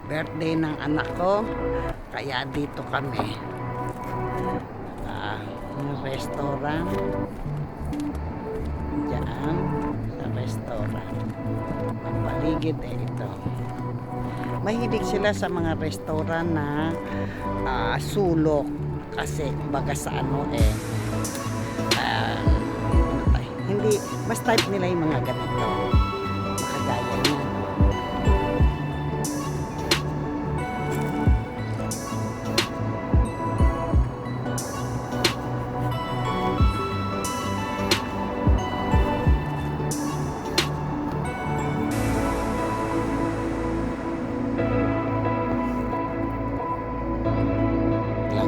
Birthday ng anak ko. Kaya dito kami. Restaurant. Diyan. Sa restaurant. Ang paligid ito. Mahilig sila sa mga restaurant na sulok. Kasi baga sa hindi, mas type nila yung mga ganito. Makagaya niya.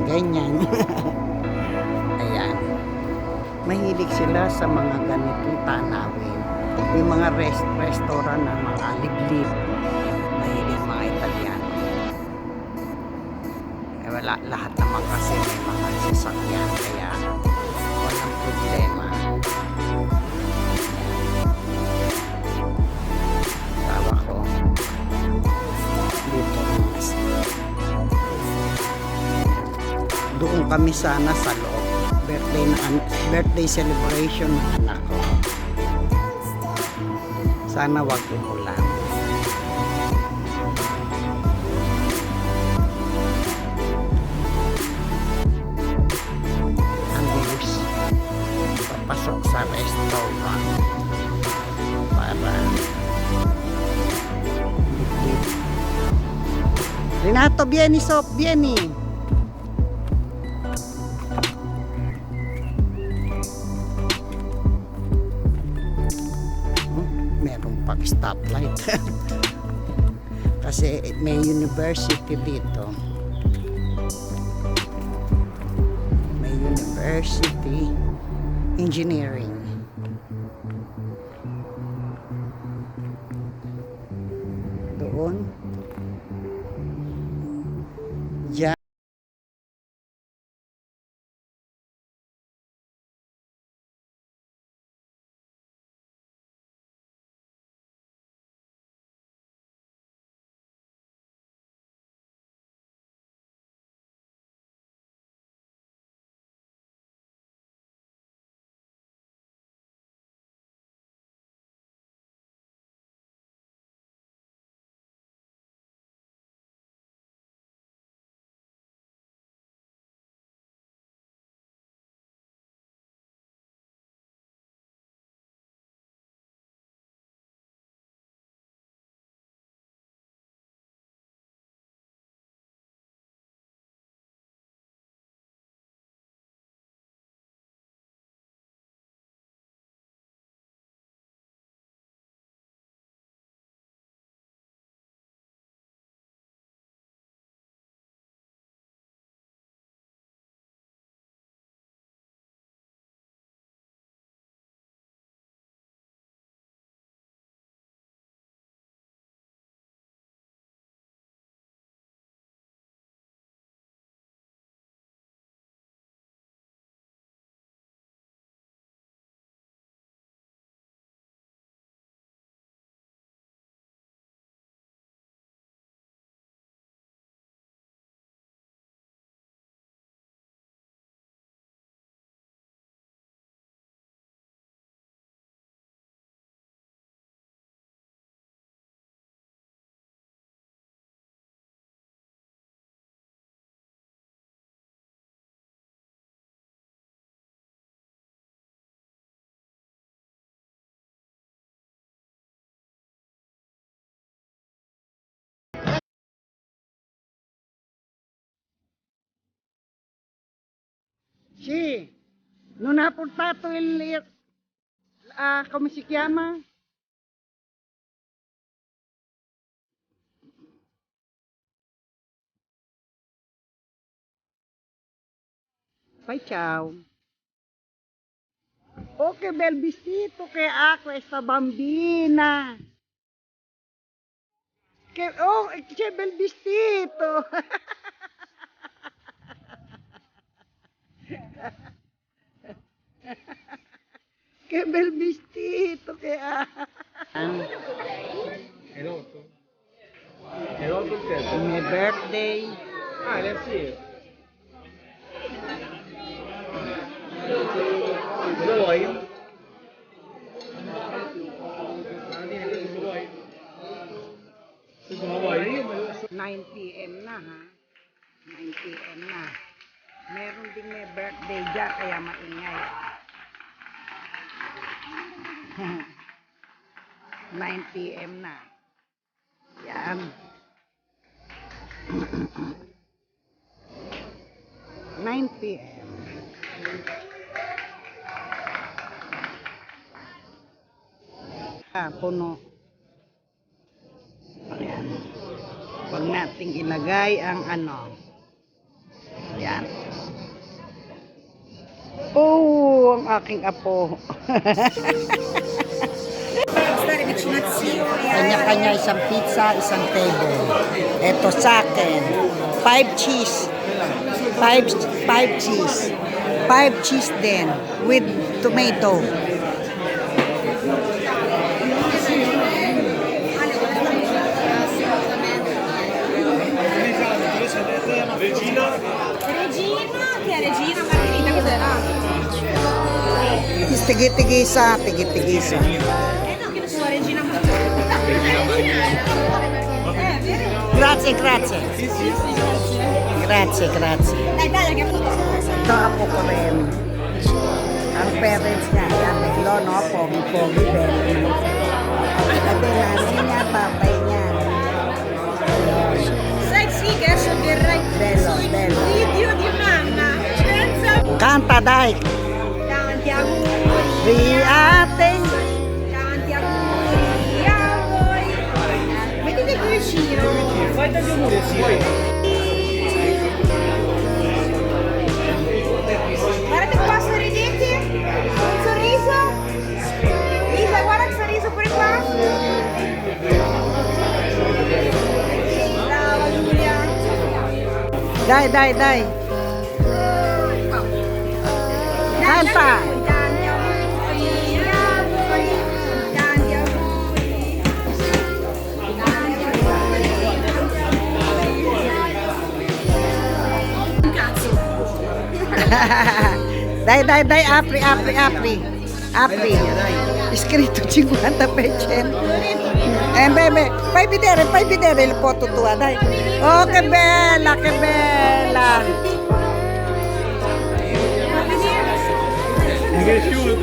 Ganyan. Ayan. Mahilig sila sa mga ganitong tanawin. Yung mga restaurant na mga liblib. Mahilig mga Italiano. Wala, lahat naman kasi may mga sasakyan. Kaya walang problema. Tawa ko. Dito doon kami sana sa loob. Birthday celebration ng anak ko. Sana wag umulan. Ang bilis papasok sa restaurant para Renato, vieni, Sop, vieni. Meron pang stoplight. Kasi may university dito. May university engineering. Doon. Diyan. Sì, non ha portato come si chiama? Fai ciao. Oh, che bel vestito che ha questa bambina. Che bel vestito. Che bel vestito che ha. È rotto? È rotto? May birthday. Ah, merci. Dove vuoi? 9 p.m. na ha. 9 p.m. na. Meron ding may birthday dyan kaya maingay. 9 p.m. na. Yan. 9 p.m. Puno. Ayan. Huwag nating ilagay ang ano. Ayan. Oh, ang aking apo. Kanya-kanya isang pizza, isang table. Ito sa akin. 5 cheese. 5 cheese. 5 cheese din with tomato. Regina? Regina? Chi è Regina? Margherita cos'era? Tigi-tigisa. No, che ne so, Regina Margherita. Grazie. Grazie. Dai, che Ito apo ko rin. Ang parents niya, Camilo, no? Pogi-pogi, bello. Sabi namin niya, papay niya. Sai che adesso verrai Bello. video di mamma senza Canta, dai. tanti auguri Riate. tanti auguri a voi. Mettete più vicino. Fai tanti auguri, sì. Guardate qua, sorridete. Un sorriso. Lisa, guarda il sorriso pure qua. Brava Giulia. Dai. Canta. Tanti auguri a voi. Tanti auguri. Un cazzo. Dai, apri. Scritto 50%. Bebe, fai vedere il foto tua, dai. Oh, che bella. Mi è piaciuto.